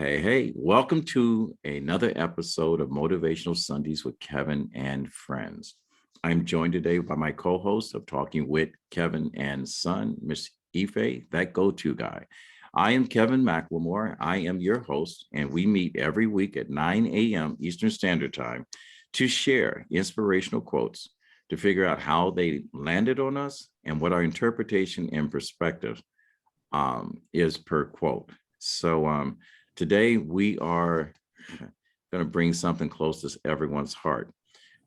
Hey, welcome to another episode of Motivational Sundays with Kevin and Friends. I'm joined today by my co-host of Talking with Kevin and Son, Miss Ife, that go-to guy. I am Kevin McLemore. I am your host, and we meet every week at 9 a.m. Eastern Standard Time to share inspirational quotes, to figure out how they landed on us and what our interpretation and perspective is per quote. So today we are going to bring something close to everyone's heart.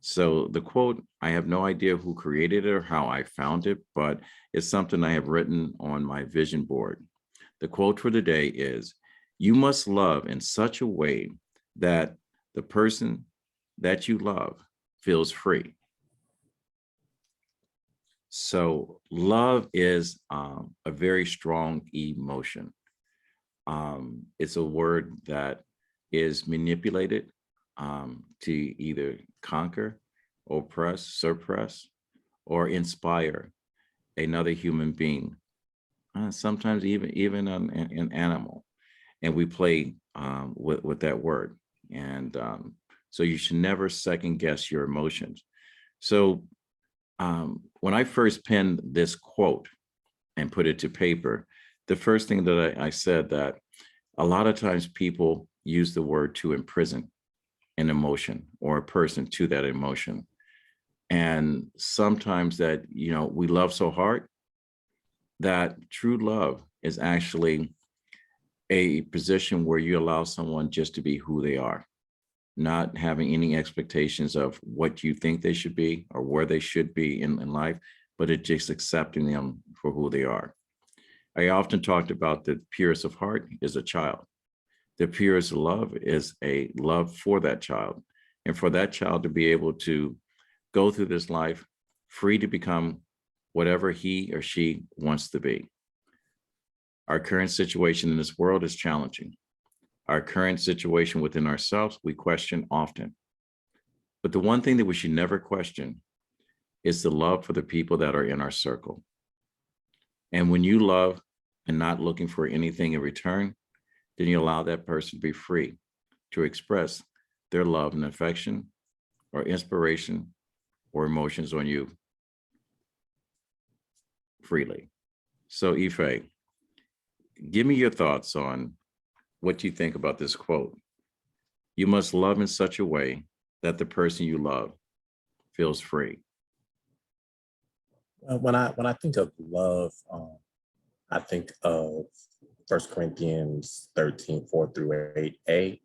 So the quote, I have no idea who created it or how I found it, but it's something I have written on my vision board. The quote for today is, you must love in such a way that the person that you love feels free. So love is a very strong emotion. It's a word that is manipulated to either conquer, oppress, suppress, or inspire another human being. Sometimes even an animal, and we play with that word. And so you should never second guess your emotions. So when I first penned this quote and put it to paper, the first thing that I said that a lot of times people use the word to imprison an emotion or a person to that emotion. And sometimes that, we love so hard that true love is actually a position where you allow someone just to be who they are, not having any expectations of what you think they should be or where they should be in life, but it's just accepting them for who they are. I often talked about the purest of heart is a child. The purest love is a love for that child, and for that child to be able to go through this life free to become whatever he or she wants to be. Our current situation in this world is challenging. Our current situation within ourselves, we question often. But the one thing that we should never question is the love for the people that are in our circle. And when you love and not looking for anything in return, then you allow that person to be free to express their love and affection or inspiration or emotions on you freely. So Ife, give me your thoughts on what you think about this quote. You must love in such a way that the person you love feels free. When I think of love, I think of 1 Corinthians 13, 4-8a,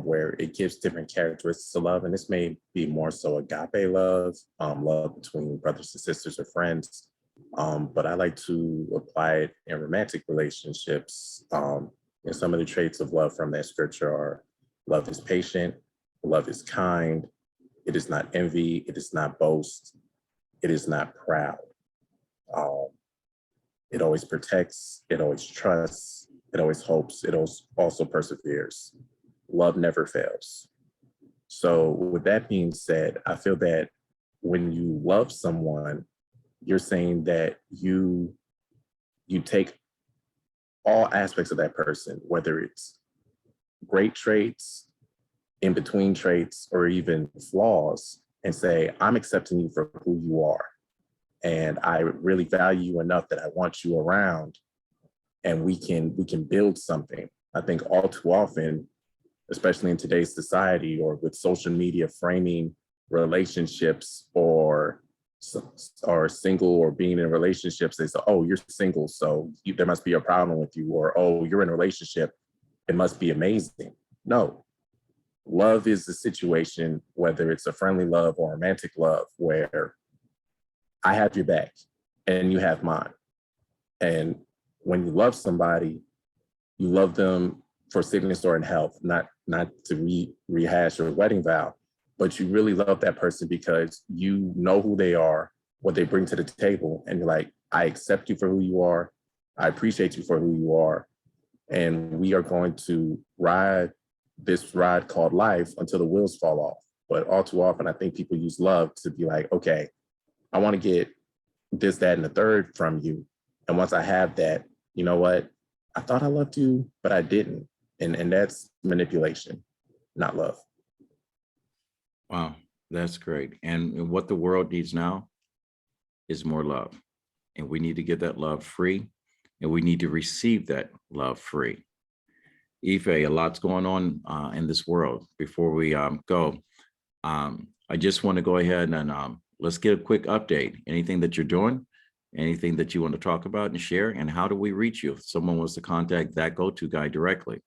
where it gives different characteristics of love. And this may be more so agape love, love between brothers and sisters or friends. But I like to apply it in romantic relationships. And some of the traits of love from that scripture are love is patient, love is kind, it is not envy, it is not boast, it is not proud. It always protects, it always trusts, it always hopes, it also perseveres. Love never fails. So with that being said, I feel that when you love someone, you're saying that you take all aspects of that person, whether it's great traits, in between traits, or even flaws, and say, I'm accepting you for who you are. And I really value you enough that I want you around, and we can build something. I think all too often, especially in today's society or with social media framing relationships or single or being in relationships, they say, oh, you're single, so there must be a problem with you, or oh, you're in a relationship, it must be amazing. No, love is a situation, whether it's a friendly love or romantic love, where I have your back and you have mine. And when you love somebody, you love them for sickness or in health, not to rehash your wedding vow, but you really love that person because you know who they are, what they bring to the table, and you're like, I accept you for who you are, I appreciate you for who you are, and we are going to ride this ride called life until the wheels fall off. But all too often, I think people use love to be like, okay, I want to get this, that, and the third from you. And once I have that, you know what? I thought I loved you, but I didn't. And that's manipulation, not love. Wow, that's great. And what the world needs now is more love. And we need to get that love free, and we need to receive that love free. Ife, a lot's going on in this world. Before we go, I just want to go ahead and let's get a quick update. Anything that you're doing, anything that you want to talk about and share, and how do we reach you if someone wants to contact that go-to guy directly?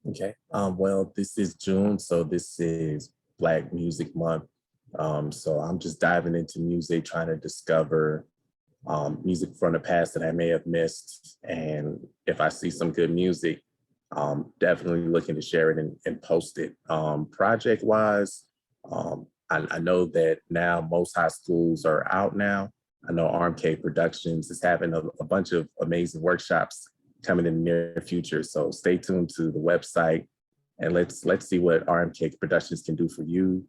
Okay. Well, this is June, so this is Black Music Month. So I'm just diving into music, trying to discover music from the past that I may have missed. And if I see some good music, definitely looking to share it and post it. Project wise, I know that now most high schools are out now. I know RMK Productions is having a bunch of amazing workshops coming in the near future. So stay tuned to the website, and let's see what RMK Productions can do for you,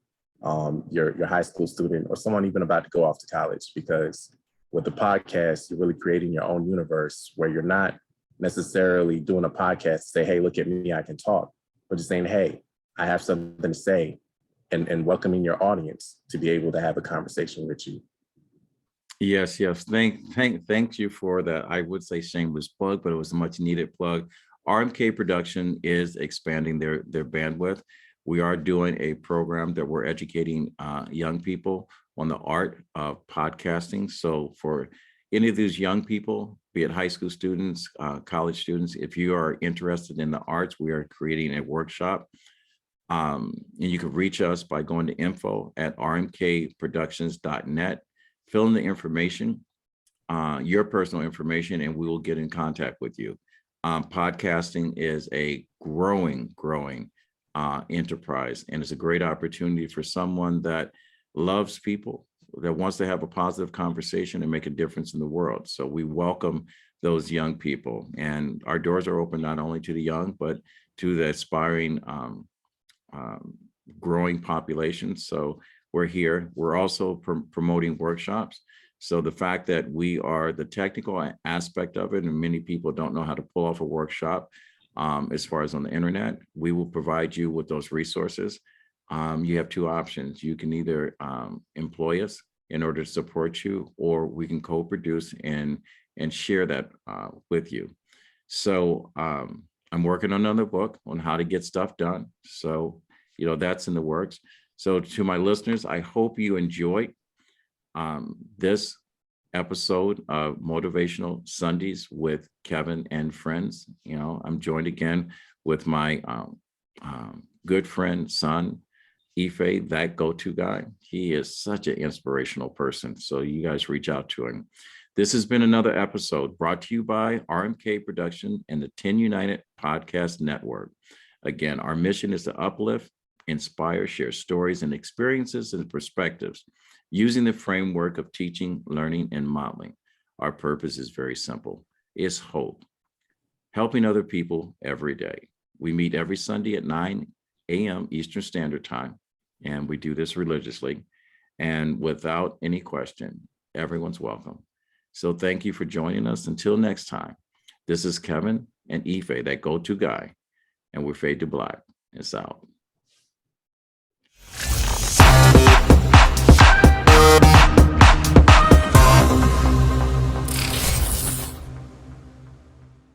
your high school student, or someone even about to go off to college. Because with the podcast, you're really creating your own universe where you're not necessarily doing a podcast to say, hey, look at me, I can talk, but just saying, hey, I have something to say, and welcoming your audience to be able to have a conversation with you. Yes, yes. Thank you for that. I would say shameless plug, but it was a much needed plug. RMK Production is expanding their bandwidth. We are doing a program that we're educating young people on the art of podcasting. So for any of these young people, be it high school students, college students, if you are interested in the arts, we are creating a workshop. And you can reach us by going to info@rmkproductions.net. Fill in the information, your personal information, and we will get in contact with you. Podcasting is a growing enterprise, and it's a great opportunity for someone that loves people, that wants to have a positive conversation and make a difference in the world. So we welcome those young people, and our doors are open not only to the young, but to the aspiring growing population. So we're here. We're also promoting workshops. So the fact that we are the technical aspect of it, and many people don't know how to pull off a workshop as far as on the internet, we will provide you with those resources. You have two options. You can either employ us in order to support you, or we can co-produce and share that with you. So I'm working on another book on how to get stuff done. So, that's in the works. So to my listeners, I hope you enjoyed this episode of Motivational Sundays with Kevin and friends. I'm joined again with my good friend, son, Ife, that go-to guy. He is such an inspirational person. So you guys reach out to him. This has been another episode brought to you by RMK Production and the 10 United Podcast Network. Again, our mission is to uplift, inspire, share stories and experiences and perspectives using the framework of teaching, learning, and modeling. Our purpose is very simple. It's hope, helping other people every day. We meet every Sunday at 9 a.m. Eastern Standard Time, and we do this religiously. And without any question, everyone's welcome. So thank you for joining us. Until next time, this is Kevin and Ife, that go-to guy, and we're Fade to Black. It's out.